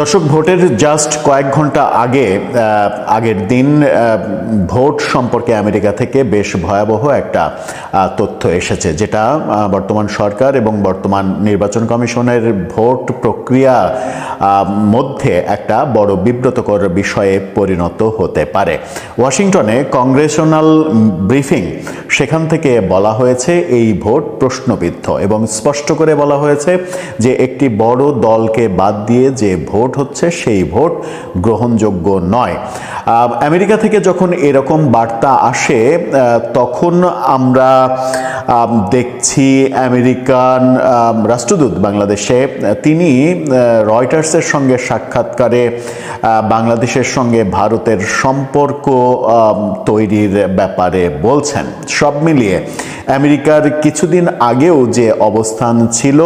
দর্শক, ভোটের জাস্ট কয়েক ঘন্টা আগের দিন ভোট সম্পর্কে আমেরিকা থেকে বেশ ভয়াবহ একটা তথ্য এসেছে, যেটা বর্তমান সরকার এবং বর্তমান নির্বাচন কমিশনের ভোট প্রক্রিয়া মধ্যে একটা বড় বিব্রতকর বিষয়ে পরিণত হতে পারে। ওয়াশিংটনে কংগ্রেশনাল ব্রিফিং, সেখান থেকে বলা হয়েছে এই ভোট প্রশ্নবিদ্ধ এবং স্পষ্ট করে বলা হয়েছে যে একটি বড় দলকে বাদ দিয়ে যে ভোট হচ্ছে সেই ভোট গ্রহণযোগ্য নয়। আমেরিকা থেকে যখন এরকম বার্তা আসে তখন আমরা দেখছি আমেরিকান রাষ্ট্রদূত বাংলাদেশে, তিনি রয়টার্সের সঙ্গে সাক্ষাৎকারে বাংলাদেশের সঙ্গে ভারতের সম্পর্ক তৈরির ব্যাপারে বলছেন। সব মিলিয়ে আমেরিকার কিছুদিন আগেও যে অবস্থান ছিল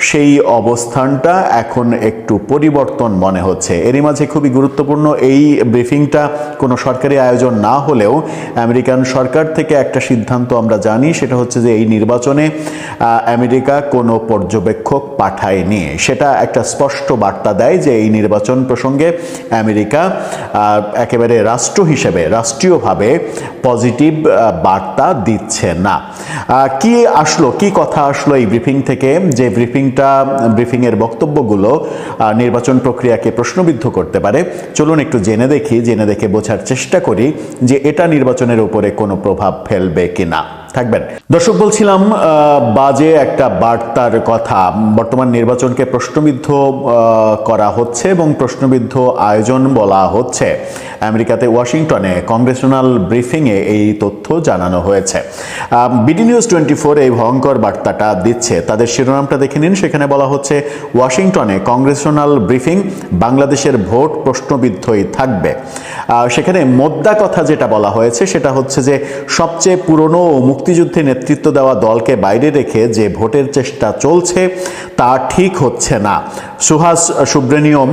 সেই অবস্থানটা এখন একটু পরিবর্তন মনে হচ্ছে। এরই মাঝে খুবই গুরুত্বপূর্ণ, এই ব্রিফিংটা কোনো সরকারি আয়োজন না হলেও আমেরিকান সরকার থেকে একটা সিদ্ধান্ত আমরা জানি, সেটা হচ্ছে যে এই নির্বাচনে আমেরিকা কোনো পর্যবেক্ষক পাঠায়নি। সেটা একটা স্পষ্ট বার্তা দেয় যে এই নির্বাচন প্রসঙ্গে আমেরিকা একেবারে রাষ্ট্র হিসেবে, রাষ্ট্রীয়ভাবে পজিটিভ বার্তা দিচ্ছে না। কি কথা আসলো এই ব্রিফিং থেকে, যে ব্রিফিংয়ের বক্তব্যগুলো নির্বাচন প্রক্রিয়াকে প্রশ্নবিদ্ধ করতে পারে। চলুন একটু জেনে দেখে বোঝার চেষ্টা করি যে এটা নির্বাচনের উপরে কোনো প্রভাব ফেলবে কিনা। থাকবেন দর্শক। বলছিলাম বাজে একটা বার্তার কথা। বর্তমান নির্বাচনকে প্রশ্নবিদ্ধ করা হচ্ছে এবং প্রশ্নবিদ্ধ আয়োজন বলা হচ্ছে। আমেরিকাতে ওয়াশিংটনে কংগ্রেশনাল ব্রিফিংয়ে এই তথ্য জানানো হয়েছে। বিডি নিউজ 24 এই ভয়ঙ্কর বার্তাটা দিচ্ছে। তাদের শিরোনামটা দেখে নিন। সেখানে বলা হচ্ছে, ওয়াশিংটনে কংগ্রেশনাল ব্রিফিং, বাংলাদেশের ভোট প্রশ্নবিদ্ধই থাকবে। সেখানে মোদ্দা কথা যেটা বলা হয়েছে সেটা হচ্ছে যে সবচেয়ে পুরনো ও মুক্তিযুদ্ধে নেতৃত্ব দেওয়া দলকে বাইরে রেখে যে ভোটের চেষ্টা চলছে তা ঠিক হচ্ছে না। সুহাস সুব্রমণিয়ম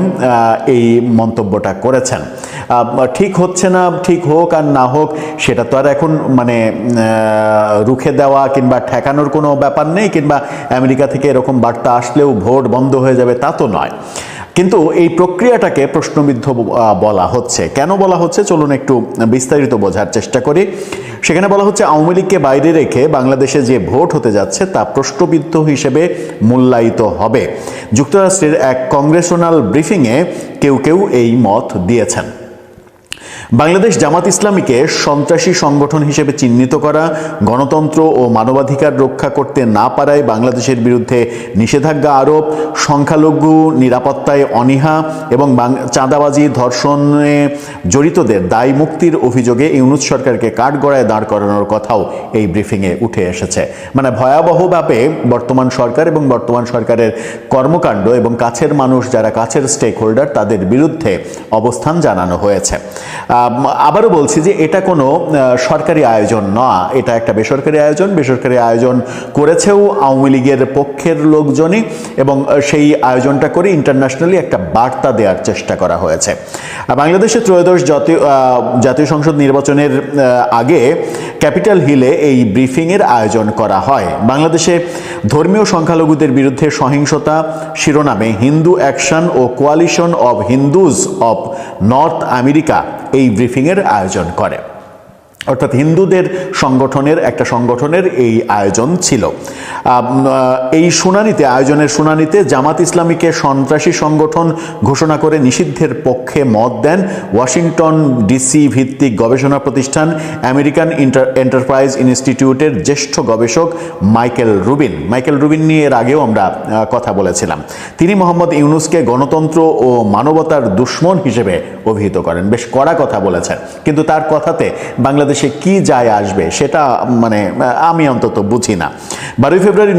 এই মন্তব্যটা করেছেন। ঠিক হচ্ছে না, ঠিক হোক আর না হোক সেটা তো আর এখন রুখে দেওয়া কিংবা ঠেকানোর কোনো ব্যাপার নেই, কিংবা আমেরিকা থেকে এরকম বার্তা আসলেও ভোট বন্ধ হয়ে যাবে তা তো নয়। কিন্তু এই প্রক্রিয়াটাকে প্রশ্নবিদ্ধ বলা হচ্ছে। কেন বলা হচ্ছে চলুন একটু বিস্তারিত বোঝার চেষ্টা করি। সেখানে বলা হচ্ছে, আওয়ামী লীগকে বাইরে রেখে বাংলাদেশে যে ভোট হতে যাচ্ছে তা প্রশ্নবিদ্ধ হিসেবে মূল্যায়িত হবে। যুক্তরাষ্ট্রের এক কংগ্রেশনাল ব্রিফিংয়ে কেউ এই মত দিয়েছেন। বাংলাদেশ জামাত ইসলামীকে সন্ত্রাসী সংগঠন হিসেবে চিহ্নিত করা, গণতন্ত্র ও মানবাধিকার রক্ষা করতে না পারায় বাংলাদেশের বিরুদ্ধে নিষেধাজ্ঞা আরোপ, সংখ্যালঘু নিরাপত্তায় অনীহা এবং চাঁদাবাজি ধর্ষণে জড়িতদের দায় মুক্তির অভিযোগে ইউনূস সরকারকে কাঠগড়ায় দাঁড় করানোর কথাও এই ব্রিফিংয়ে উঠে এসেছে। মানে ভয়াবহভাবে বর্তমান সরকার এবং বর্তমান সরকারের কর্মকাণ্ড এবং কাছের মানুষ, যারা কাছের স্টেক হোল্ডার, তাদের বিরুদ্ধে অবস্থান জানানো হয়েছে। আবারও বলছি যে এটা কোনো সরকারি আয়োজন না, এটা একটা বেসরকারি আয়োজন। বেসরকারি আয়োজন করেছেও আওয়ামী লীগের পক্ষের লোকজনই, এবং সেই আয়োজনটা করে ইন্টারন্যাশনালি একটা বার্তা দেওয়ার চেষ্টা করা হয়েছে। বাংলাদেশের ত্রয়োদশ জাতীয় সংসদ নির্বাচনের আগে ক্যাপিটাল হিলে এই ব্রিফিংয়ের আয়োজন করা হয়। বাংলাদেশে ধর্মীয় সংখ্যালঘুদের বিরুদ্ধে সহিংসতা শিরোনামে হিন্দু অ্যাকশন ও coalition of Hindus of North America এই ব্রিফিংয়ের আয়োজন করে। অর্থাৎ হিন্দুদের সংগঠনের এই আয়োজন ছিল। এই আয়োজনের শুনানিতে জামাত ইসলামীকে সন্ত্রাসী সংগঠন ঘোষণা করে নিষিদ্ধের পক্ষে মত দেন ওয়াশিংটন ডিসি ভিত্তিক গবেষণা প্রতিষ্ঠান আমেরিকান এন্টারপ্রাইজ ইনস্টিটিউটের জ্যেষ্ঠ গবেষক মাইকেল রুবিন নিয়ে এর আগেও আমরা কথা বলেছিলাম। তিনি মোহাম্মদ ইউনূসকে গণতন্ত্র ও মানবতার দুশ্মন হিসেবে অভিহিত করেন। বেশ কড়া কথা বলেছেন, কিন্তু তার কথাতে বাংলাদেশে কি যায় আসবে সেটা আমি অন্তত বুঝি না। 12 ফেব্রুয়ারি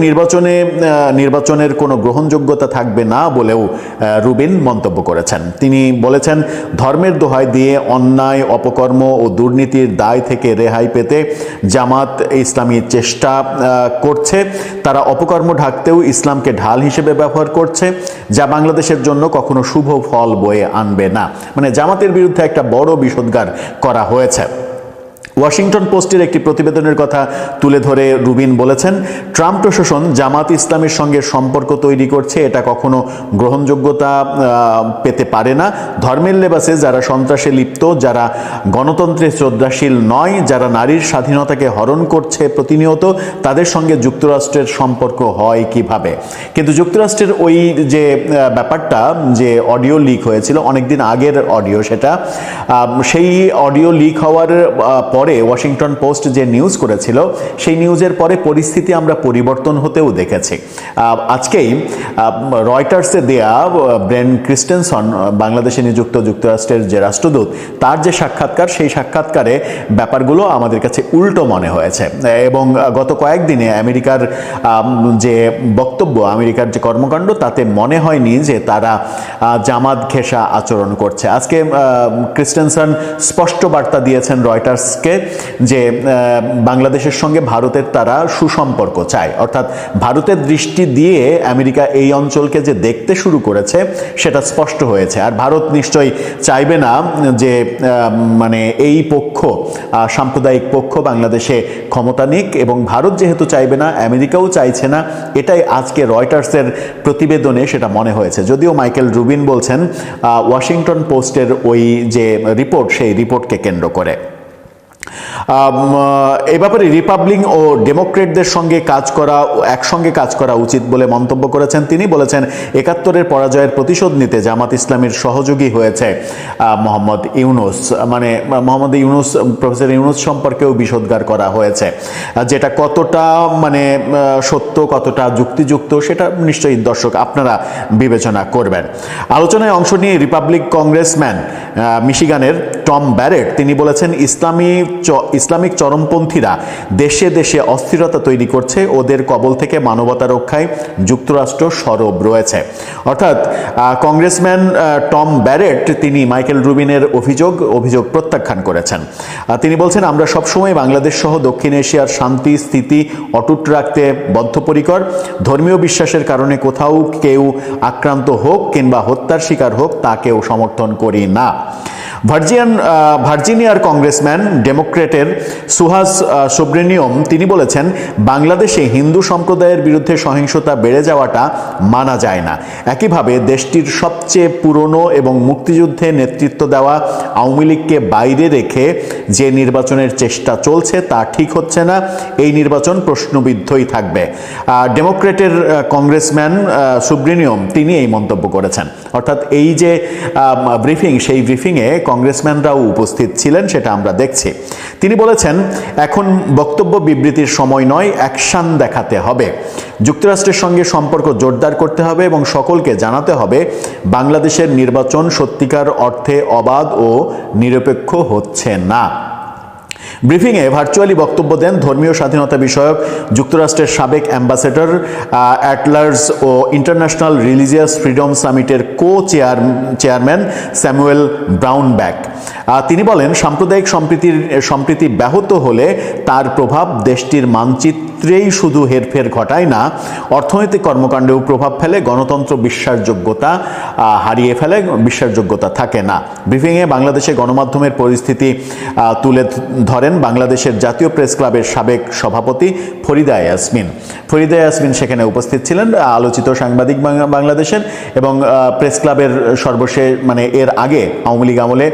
নির্বাচনের কোনো গ্রহণযোগ্যতা থাকবে না বলেও রুবিন মন্তব্য করেছেন। তিনি বলেছেন, ধর্মের দোহাই দিয়ে অন্যায়, অপকর্ম ও দুর্নীতির দায় থেকে রেহাই পেতে জামাত ইসলামী চেষ্টা করছে। তারা অপকর্ম ঢাকতেও ইসলামকে ঢাল হিসেবে ব্যবহার করছে, যা বাংলাদেশের জন্য কখনো শুভ ফল বয়ে আনবে না। জামাতের বিরুদ্ধে একটা বড় বিষোদ্গার করা হয়েছে। ওয়াশিংটন পোস্টের একটি প্রতিবেদনের কথা তুলে ধরে রুবিন বলেছেন, ট্রাম্প প্রশাসন জামাত ইসলামের সঙ্গে সম্পর্ক তৈরি করছে, এটা কখনো গ্রহণযোগ্যতা পেতে পারে না। ধর্মের লেবাসে যারা সন্ত্রাসে লিপ্ত, যারা গণতন্ত্রে শ্রদ্ধাশীল নয়, যারা নারীর স্বাধীনতাকে হরণ করছে প্রতিনিয়ত, তাদের সঙ্গে যুক্তরাষ্ট্রের সম্পর্ক হয় কিভাবে? কিন্তু যুক্তরাষ্ট্রের ওই যে ব্যাপারটা, যে অডিও লিক হয়েছিল অনেকদিন আগের অডিও, সেটা সেই অডিও লিক হওয়ার পরে ওয়াশিংটন পোস্ট যে নিউজ করেছিল, সেই নিউজের পরে পরিস্থিতি আমরা পরিবর্তন হতেও দেখেছি। আজকেই রয়টার্সে দেয়া ব্রেন ক্রিস্টেনসন, বাংলাদেশে নিযুক্ত যুক্তরাষ্ট্রের যে রাষ্ট্রদূত, তার যে সাক্ষাৎকার, সেই সাক্ষাৎকারে ব্যাপারগুলো আমাদের কাছে উল্টো মনে হয়েছে। এবং গত কয়েকদিনে আমেরিকার যে বক্তব্য, আমেরিকার যে কর্মকাণ্ড, তাতে মনে হয়নি যে তারা জামাত ঘেঁষা আচরণ করছে। আজকে ক্রিস্টেনসন স্পষ্ট বার্তা দিয়েছেন রয়টার্সকে যে বাংলাদেশের সঙ্গে ভারতের তারা সুসম্পর্ক চায়, অর্থাৎ ভারতের দৃষ্টি দিয়ে আমেরিকা এই অঞ্চলকে যে দেখতে শুরু করেছে সেটা স্পষ্ট হয়েছে। আর ভারত নিশ্চয়ই চাইবে না যে মানে এই পক্ষ, সাম্প্রদায়িক পক্ষ বাংলাদেশে ক্ষমতা নিক, এবং ভারত যেহেতু চাইবে না, আমেরিকাও চাইছে না। এটাই আজকে রয়টার্সের প্রতিবেদনে সেটা মনে হয়েছে। যদিও মাইকেল রুবিন বলছেন ওয়াশিংটন পোস্টের ওই যে রিপোর্ট, সেই রিপোর্টকে কেন্দ্র করে। এ ব্যাপারে রিপাবলিক ও ডেমোক্রেটদের সঙ্গে একসঙ্গে কাজ করা উচিত বলে মন্তব্য করেছেন তিনি। বলেছেন, ৭১-এর পরাজয়ের প্রতিশোধ নিতে জামাত ইসলামের সহযোগী হয়েছে মোহাম্মদ ইউনূস। মানে মোহাম্মদ ইউনূস, প্রফেসর ইউনূস সম্পর্কেও বিষোদ্গার করা হয়েছে, যেটা কতটা মানে সত্য, কতটা যুক্তিযুক্ত, সেটা নিশ্চয়ই দর্শক আপনারা বিবেচনা করবেন। আলোচনায় অংশ নিয়ে রিপাবলিক কংগ্রেসম্যান মিশিগানের টম ব্যারেট তিনি বলেছেন, ইসলামিক চরমপন্থীরা দেশে দেশে অস্থিরতা তৈরি করছে, ওদের কবল থেকে মানবতা রক্ষায় যুক্তরাষ্ট্র সরব রয়েছে। অর্থাৎ কংগ্রেসম্যান টম ব্যারেট তিনি মাইকেল রুবিনের অভিযোগ প্রত্যাখ্যান করেছেন। তিনি বলছেন, আমরা সবসময় বাংলাদেশ সহ দক্ষিণ এশিয়ার শান্তি স্থিতি অটুট রাখতে বদ্ধপরিকর। ধর্মীয় বিশ্বাসের কারণে কোথাও কেউ আক্রান্ত হোক কিংবা হত্যার শিকার হোক, তাকেও সমর্থন করি না। ভার্জিনিয়ার কংগ্রেসম্যান ডেমোক্রেটের সুহাস সুব্রেনিয়ম তিনি বলেছেন, বাংলাদেশে হিন্দু সম্প্রদায়ের বিরুদ্ধে সহিংসতা বেড়ে যাওয়াটা মানা যায় না। একইভাবে দেশটির সবচেয়ে পুরনো এবং মুক্তিযুদ্ধে নেতৃত্ব দেওয়া আওয়ামী লীগকে বাইরে রেখে যে নির্বাচনের চেষ্টা চলছে তা ঠিক হচ্ছে না। এই নির্বাচন প্রশ্নবিদ্ধই থাকবে। ডেমোক্রেটের কংগ্রেসম্যান সুব্রেনিয়ম তিনি এই মন্তব্য করেছেন। অর্থাৎ এই যে ব্রিফিং, সেই ব্রিফিংয়ে কংগ্রেসম্যানরাও উপস্থিত ছিলেন, সেটা আমরা দেখছি। তিনি বলেছেন, এখন বক্তব্য বিবৃতির সময় নয়, অ্যাকশন দেখাতে হবে। যুক্তরাষ্ট্রের সঙ্গে সম্পর্ক জোরদার করতে হবে এবং সকলকে জানাতে হবে বাংলাদেশের নির্বাচন সত্যিকার অর্থে অবাধ ও নিরপেক্ষ হচ্ছে না। ব্রিফিংয়ে ভার্চুয়ালি বক্তব্য দেন ধর্মীয় স্বাধীনতা বিষয়ক যুক্তরাষ্ট্রের সাবেক অ্যাম্বাসেডর অ্যাটলার্স ও ইন্টারন্যাশনাল রিলিজিয়াস ফ্রিডম সামিটের চেয়ারম্যান স্যামুয়েল ব্রাউনব্যাক। তিনি বলেন, সাম্প্রদায়িক সম্প্রীতি ব্যাহত হলে তার প্রভাব দেশটির মানচিত্রেই শুধু হেরফের ঘটায় না, অর্থনৈতিক কর্মকাণ্ডেও প্রভাব ফেলে, গণতন্ত্র বিশ্বাসযোগ্যতা হারিয়ে ফেলে, বিশ্বাসযোগ্যতা থাকে না। ব্রিফিংয়ে বাংলাদেশে গণমাধ্যমের পরিস্থিতি তুলে ধরেন বাংলাদেশের জাতীয় প্রেস ক্লাবের সাবেক সভাপতি ফরিদা ইয়াসমিন সেখানে উপস্থিত ছিলেন, আলোচিত সাংবাদিক বাংলাদেশের, এবং প্রেস ক্লাবের সর্বশেষ মানে এর আগে আওয়ামী লীগ আমলে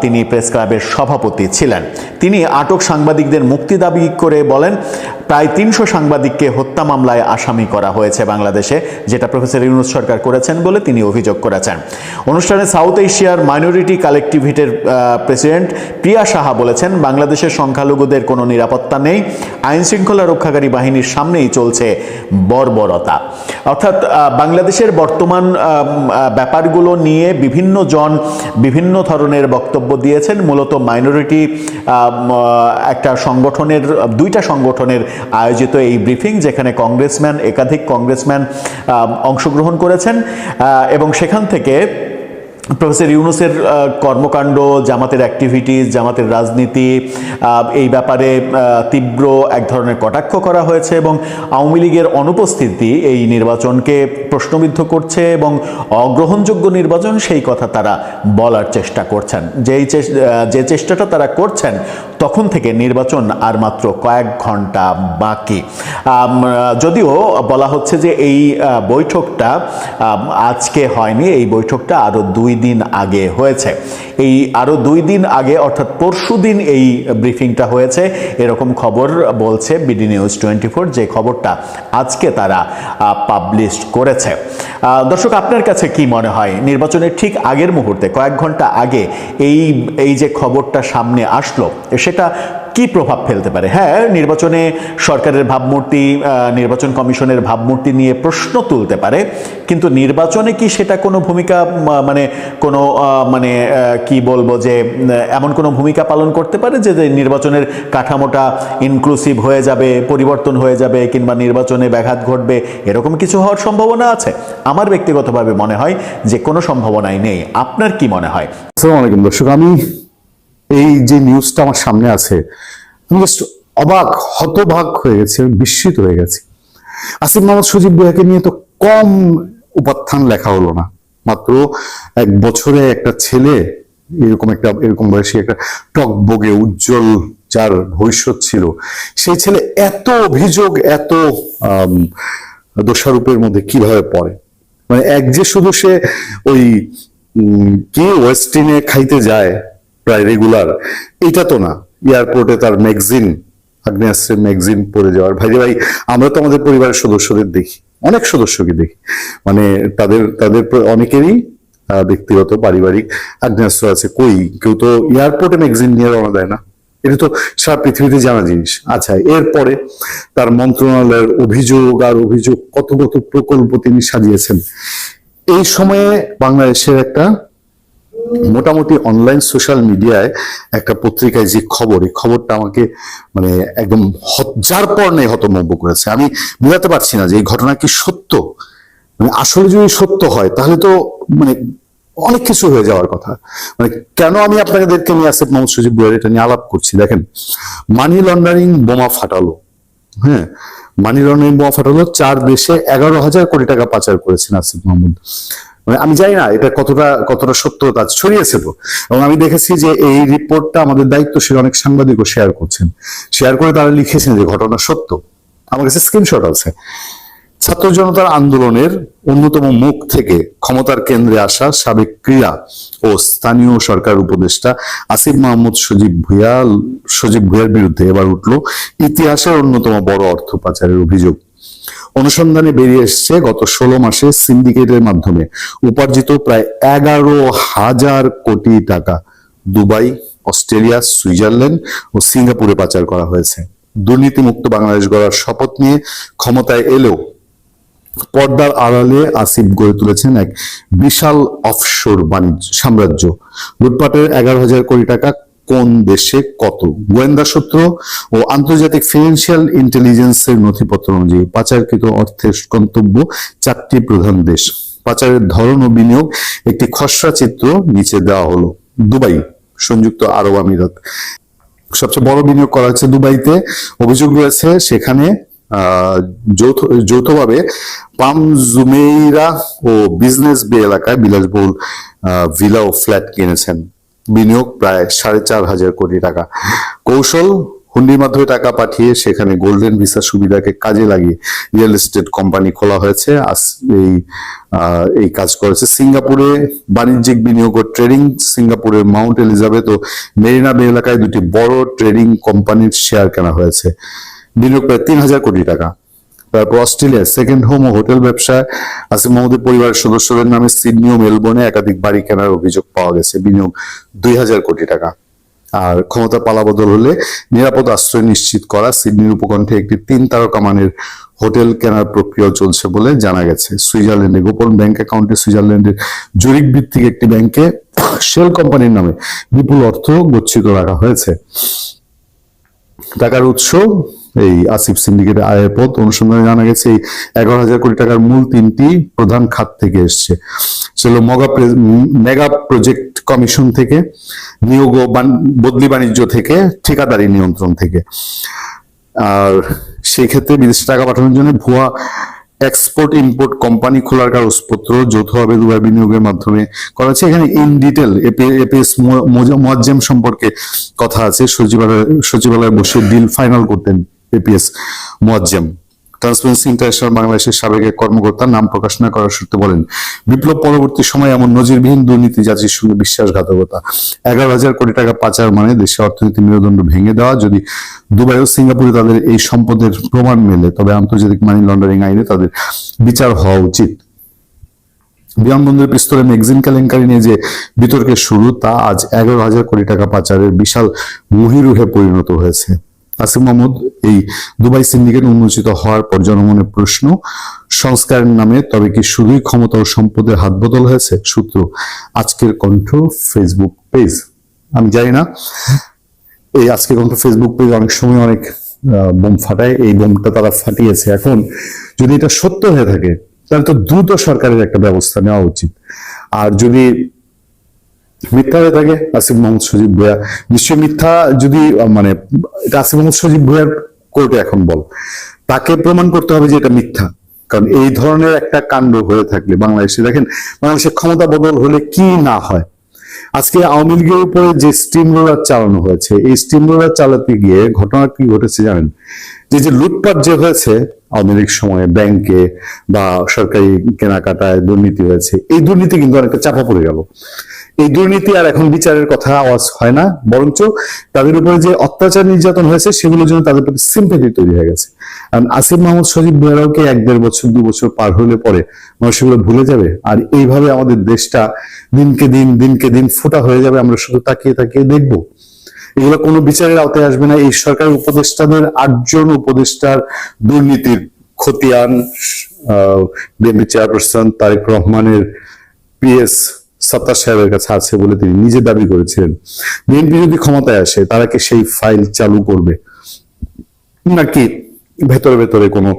তিনি প্রেস ক্লাবের সভাপতি ছিলেন। তিনি আটক সাংবাদিকদের মুক্তি দাবি করে বলেন, প্রায় ৩০০ সাংবাদিককে হত্যা মামলায় আসামি করা হয়েছে বাংলাদেশে, যেটা প্রফেসর ইউনূস সরকার করেছেন বলে তিনি অভিযোগ করেছেন। অনুষ্ঠানে সাউথ এশিয়ার মাইনরিটি কালেকটিভের প্রেসিডেন্ট প্রিয়া সাহা বলেছেন, বাংলাদেশের সংখ্যালঘুদের কোনো নিরাপত্তা নেই, আইন শৃঙ্খলা রক্ষাকারী বাহিনীর সামনেই চলছে বর্বরতা। অর্থাৎ বাংলাদেশের বর্তমান ব্যাপারগুলো নিয়ে বিভিন্ন জন বিভিন্ন ধরনের বক্তব্য দিয়েছেন। মূলত মাইনরিটি একটা সংগঠনের, দুইটা সংগঠনের আয়োজিত এই ব্রিফিং, যেখানে একাধিক কংগ্রেসম্যান অংশগ্রহণ করেছেন, এবং সেখান থেকে প্রফেসর ইউনূসের কর্মকাণ্ড, জামাতের অ্যাক্টিভিটিস, জামাতের রাজনীতি, এই ব্যাপারে তীব্র এক ধরনের কটাক্ষ করা হয়েছে এবং আওয়ামী লীগের অনুপস্থিতি এই নির্বাচনকে প্রশ্নবিদ্ধ করছে এবং অগ্রহণযোগ্য নির্বাচন সেই কথা তারা বলার চেষ্টা করছেন। যে চেষ্টাটা তারা করছেন তখন থেকে নির্বাচন আর মাত্র কয়েক ঘন্টা বাকি। যদিও বলা হচ্ছে যে এই বৈঠকটা আজকে হয়নি, এই বৈঠকটা আরও 2 দিন আগে হয়েছে। এই আরও 2 দিন আগে অর্থাৎ পরশুদিন এই ব্রিফিংটা হয়েছে, এরকম খবর বলছে বিডি নিউজ 24, যে খবরটা আজকে তারা পাবলিশ করেছে। দর্শক, আপনার কাছে কি মনে হয় নির্বাচনের ঠিক আগের মুহূর্তে, কয়েক ঘন্টা আগে এই যে খবরটা সামনে আসলো সেটা কি প্রভাব ফেলতে পারে? হ্যাঁ, নির্বাচনে সরকারের ভাবমূর্তি, নির্বাচন কমিশনের ভাবমূর্তি নিয়ে প্রশ্ন তুলতে পারে, কিন্তু নির্বাচনে কি সেটা কোনো ভূমিকা কি বলবো যে এমন কোনো ভূমিকা পালন করতে পারে যে নির্বাচনের কাঠামোটা ইনক্লুসিভ হয়ে যাবে, পরিবর্তন হয়ে যাবে, কিংবা নির্বাচনে ব্যাঘাত ঘটবে, এরকম কিছু হওয়ার সম্ভাবনা আছে? আমার ব্যক্তিগতভাবে মনে হয় যে কোনো সম্ভাবনাই নেই। আপনার কি মনে হয়? আসসালামু আলাইকুম দর্শক, আমি এই যে নিউজটা আমার সামনে আছে, আমি জাস্ট অবাক, হতবাক হয়ে গেছি, বিস্মিত হয়ে গেছি। আসিফ মাহমুদ সজীব ভুঁইয়াকে নিয়ে তো কম উপাখ্যান লেখা হলো না। মাত্র 1 বছরে একটা ছেলে, এরকম বয়সী একটা টকবগে উজ্জ্বল যার ভবিষ্যৎ ছিল, সেই ছেলে এত অভিযোগ, এত দোষারোপের মধ্যে কিভাবে পড়ে? মানে এক যে শুধু সে ওই কি ওয়েস্টিনে খাইতে যায় প্রায় রেগুলার, এটা তো না। এয়ারপোর্টে তার ম্যাগজিন, আগ্নেয়াস্ত্রের ম্যাগজিন পড়ে যাওয়ার, ভাই আমরা তো আমাদের পরিবারের সদস্যদের দেখি, অনেক সদস্যকে দেখি, মানে তাদের অনেকেরই ব্যক্তিগত পারিবারিক আগ্নেয়াস্ত্র আছে। কেউ তো এয়ারপোর্টে ম্যাগজিন নিয়ে রওনা দেয় না, এটা তো সারা পৃথিবীতে জানা জিনিস। আচ্ছা, এরপরে তার মন্ত্রণালয়ের অভিযোগ আর অভিযোগ, কত কত প্রকল্প তিনি সাজিয়েছেন। এই সময়ে বাংলাদেশের একটা মোটামুটি অনলাইন সোশ্যাল মিডিয়ায় একটা পত্রিকায় যে খবর, এই খবরটা আমাকে মানে একদম যার পর নেই হতভম্ব করেছে। আমি বোঝাতে পারছি না যে এই ঘটনা কি সত্য। মানে আসলে যদি সত্য হয় তাহলে তো মানে অনেক কিছু হয়ে যাওয়ার কথা। মানে কেন আমি আপনাদেরকে নিয়ে আসিফ মাহমুদ সজীব ভুঁইয়ার এটা নিয়ে আলাপ করছি, দেখেন, মানি লন্ডারিং বোমা ফাটালো। হ্যাঁ, মানি লন্ডারিং বোমা ফাটালো, 4 দেশে 11,000 কোটি টাকা পাচার করেছেন আসিফ মাহমুদ। মানে আমি জানি না এটা কতটা সত্য, তা ছড়িয়েছে তো। এবং আমি দেখেছি যে এই রিপোর্টটা আমাদের দায়িত্বশীল অনেক সাংবাদিকও শেয়ার করছেন, শেয়ার করে তারা লিখেছেন যে ঘটনা সত্য। আমার কাছে স্ক্রিনশট আছে। ছাত্র জনতার আন্দোলনের অন্যতম মুখ থেকে ক্ষমতার কেন্দ্রে আসা সাবেক ক্রীড়া ও স্থানীয় সরকার উপদেষ্টা আসিফ মাহমুদ সজীব ভুঁইয়ার বিরুদ্ধে এবার উঠল ইতিহাসের অন্যতম বড় অর্থ পাচারের অভিযোগ। অনুসন্ধানে বেরিয়ে এসছে গত 16 মাসে সিন্ডিকেটের মাধ্যমে উপার্জিত প্রায় 11,000 কোটি টাকা দুবাই, অস্ট্রেলিয়া, সুইজারল্যান্ড ও সিঙ্গাপুরে পাচার করা হয়েছে। দুর্নীতিমুক্ত বাংলাদেশ গড়ার শপথ নিয়ে ক্ষমতায় এলেও পর্দার আড়ালে আসিফ গড়ে তুলেছেন এক বিশাল অফশোর বাণিজ্য সাম্রাজ্য। লুটপাটের 11,000 কোটি টাকা কোন দেশে কত? গোয়েন্দা সূত্র ও আন্তর্জাতিক ফিনান্সিয়াল ইন্টেলিজেন্সের নথিপত্র অনুযায়ী পাচারকৃত অর্থের গন্তব্য 4টি প্রধান দেশ। পাচারের ধরন ও বিনিয়োগ একটি খসড়া চিত্র নিচে দেওয়া হলো। দুবাই, সংযুক্ত আরব আমিরাত, সবচেয়ে বড় বিনিয়োগ করা হচ্ছে দুবাইতে। অভিযোগ রয়েছে সেখানে যৌথভাবে পাম জুমেইরা ও বিজনেস বে এলাকায় বিলাসবহুল ভিলা ও ফ্ল্যাট কিনেছেন। বিনিয়োগ প্রায় 4,500 কোটি টাকা। কৌশল, হুন্ডির মাধ্যমে টাকা পাঠিয়ে সেখানে গোল্ডেন ভিসা সুবিধাকে কাজে লাগিয়ে রিয়েল এস্টেট কোম্পানি খোলা হয়েছে। এই কাজ করেছে সিঙ্গাপুরে। বাণিজ্যিক বিনিয়োগ ও ট্রেডিং, সিঙ্গাপুরের মাউন্ট এলিজাবেথ ও মেরিনা বে এলাকায় 2টি বড় ট্রেডিং কোম্পানির শেয়ার কেনা হয়েছে। বিনিয়োগ প্রায় 3,000 কোটি টাকা। তারপর অস্ট্রেলিয়া সেকেন্ড হোম ও হোটেল ব্যবসায় আসিফ মাহমুদের পরিবারের সদস্যদের নামে সিডনি ও মেলবোর্নে একাধিক বাড়ি কেনার অভিযোগ পাওয়া গেছে। বিনিয়োগ 2,000 কোটি টাকা। আর ক্ষমতা পালাবদল হলে নিরাপদ আশ্রয় নিশ্চিত করা সিডনির উপকণ্ঠে একটি 3 তারকা মানের হোটেল কেনার প্রক্রিয়া চলছে বলে জানা গেছে। সুইজারল্যান্ডে গোপন ব্যাংক অ্যাকাউন্টে সুইজারল্যান্ডের জুরিক ভিত্তিক একটি ব্যাংকে শেল কোম্পানির নামে বিপুল অর্থ গচ্ছিত রাখা হয়েছে। টাকার উৎস এই আসিফ সিন্ডিকেটের আয়ের পথ অনুসন্ধানে জানা গেছে এই 11,000 কোটি টাকার মূল 3টি প্রধান খাত থেকে এসছে। সেগুলো মেগা প্রজেক্ট কমিশন থেকে, নিয়োগ ও বদলি বাণিজ্য থেকে, ঠিকাদারি নিয়ন্ত্রণ থেকে। আর সেই ক্ষেত্রে বিদেশে টাকা পাঠানোর জন্য ভুয়া এক্সপোর্ট ইম্পোর্ট কোম্পানি খোলার কাগজপত্র যৌথভাবে দুবার বিনিয়োগের মাধ্যমে করা হচ্ছে। এখানে ইন ডিটেল এপিএস মোয়াজ্জেম সম্পর্কে কথা আছে। সচিবালয়ে বসে ডিল ফাইনাল করতেন এপিএস মোয়াজ্জেম। ট্রান্সপারেন্সি ইন্টারন্যাশনাল বাংলাদেশের সাবেক এক কর্মকর্তা নাম প্রকাশ না করার সূত্রে বলেন, বিপ্লব পরবর্তী সময়ে এমন নজিরবিহীন দুর্নীতি জাতির সঙ্গে বিশ্বাসঘাতকতা। 11,000 কোটি টাকা পাচার মানে দেশের অর্থনীতি মেরুদণ্ড ভেঙে দেওয়া। যদি দুবাই ও সিঙ্গাপুরে তাদের এই সম্পদের প্রমাণ মেলে, তবে আন্তর্জাতিক মানি লন্ডারিং আইনে তাদের বিচার হওয়া উচিত। বিমানবন্দরের পিস্তলে ম্যাগজিন কেলেঙ্কারি নিয়ে যে বিতর্কের শুরু, তা আজ 11,000 কোটি টাকা পাচারের বিশাল মহিরুহে পরিণত হয়েছে। আসিফ মাহমুদ এই দুবাই সিন্ডিকেট উন্মোচিত হওয়ার পর জনমনে প্রশ্ন, সংস্কারের নামে তবে কি শুধুই ক্ষমতা ও সম্পদের হাত বদল হয়েছে? সূত্র আজকের কণ্ঠ ফেসবুক পেজ। আমি জানি না, এই আজকের কণ্ঠ ফেসবুক পেজ অনেক সময় অনেক বোম ফাটায়, এই বোমটা তারা ফাটিয়েছে। এখন যদি এটা সত্য হয়ে থাকে, তাহলে তো দ্রুত সরকারের একটা ব্যবস্থা নেওয়া উচিত। আর যদি মিথ্যা হয়ে থাকে, আসিফ মোহাম্মদ সজীব ভুঁইয়া নিশ্চয় মিথ্যা, যদি মানে এটা আসিফ মোহাম্মদ সজীব ভুঁইয়ার কোর্টে এখন বল, তাকে প্রমাণ করতে হবে যে এটা মিথ্যা। কারণ এই ধরনের একটা কাণ্ড হয়ে থাকলে বাংলাদেশে, দেখেন বাংলাদেশের ক্ষমতা বদল হলে কি না হয়। আজকে আওয়ামী লীগের উপরে যে স্টিম রোলার চালানো হয়েছে, এই স্টিম রোলার চালাতে গিয়ে ঘটনা কি ঘটেছে জানেন? যে লুটপাট যে হয়েছে আওয়ামী লীগ সময়ে ব্যাংকে বা সরকারি কেনাকাটায় দুর্নীতি হয়েছে, এই দুর্নীতি কিন্তু অনেকটা চাপা পড়ে গেল। এই দুর্নীতি আর এখন বিচারের কথা আওয়াজ হয় না, বরঞ্চ তাদের উপরে যে অত্যাচার নির্যাতন হয়েছে সেগুলোর জন্য তাদের প্রতি সিম্প্যাথি তৈরি হয়ে গেছে। কারণ আসিফ মাহমুদ সজীব ভুঁইয়াকে 1-1.5 বছর 2 বছর পার হলে পরে মানুষ সেগুলো ভুলে যাবে। আর এইভাবে আমাদের দেশটা দিনকে দিন ফোটা হয়ে যাবে, আমরা শুধু তাকিয়ে তাকিয়ে দেখবো। এগুলো কোনো বিচারের আওতায় আসবে না। এই সরকারের উপদেষ্টাদের 8 জন উপদেষ্টার দুর্নীতির খতিয়ান বিএনপি চেয়ারপারসন তারেক রহমানের পিএস সত্তার সাহেবের কাছে আছে বলে তিনি নিজে দাবি করেছিলেন। বিএনপি যদি ক্ষমতায় আসে, তারা কি সেই ফাইল চালু করবে, নাকি ভেতরে ভেতরে কোনো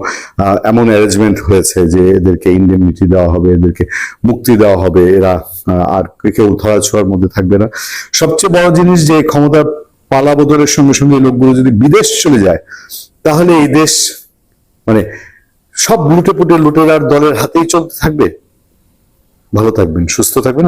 এমন অ্যারেঞ্জমেন্ট হয়েছে যে এদেরকে ইন্ডেমনিটি দেওয়া হবে, এদেরকে মুক্তি দেওয়া হবে, এরা আর কেউ ধরাছোঁয়ার মধ্যে থাকবে না? সবচেয়ে বড় জিনিস যে ক্ষমতার পালা বদলের সঙ্গে সঙ্গে লোকগুলো যদি বিদেশ চলে যায়, তাহলে এই দেশ মানে সব লুটেপুটে লুটেরার দলের হাতেই চলতে থাকবে। ভালো থাকবেন, সুস্থ থাকবেন।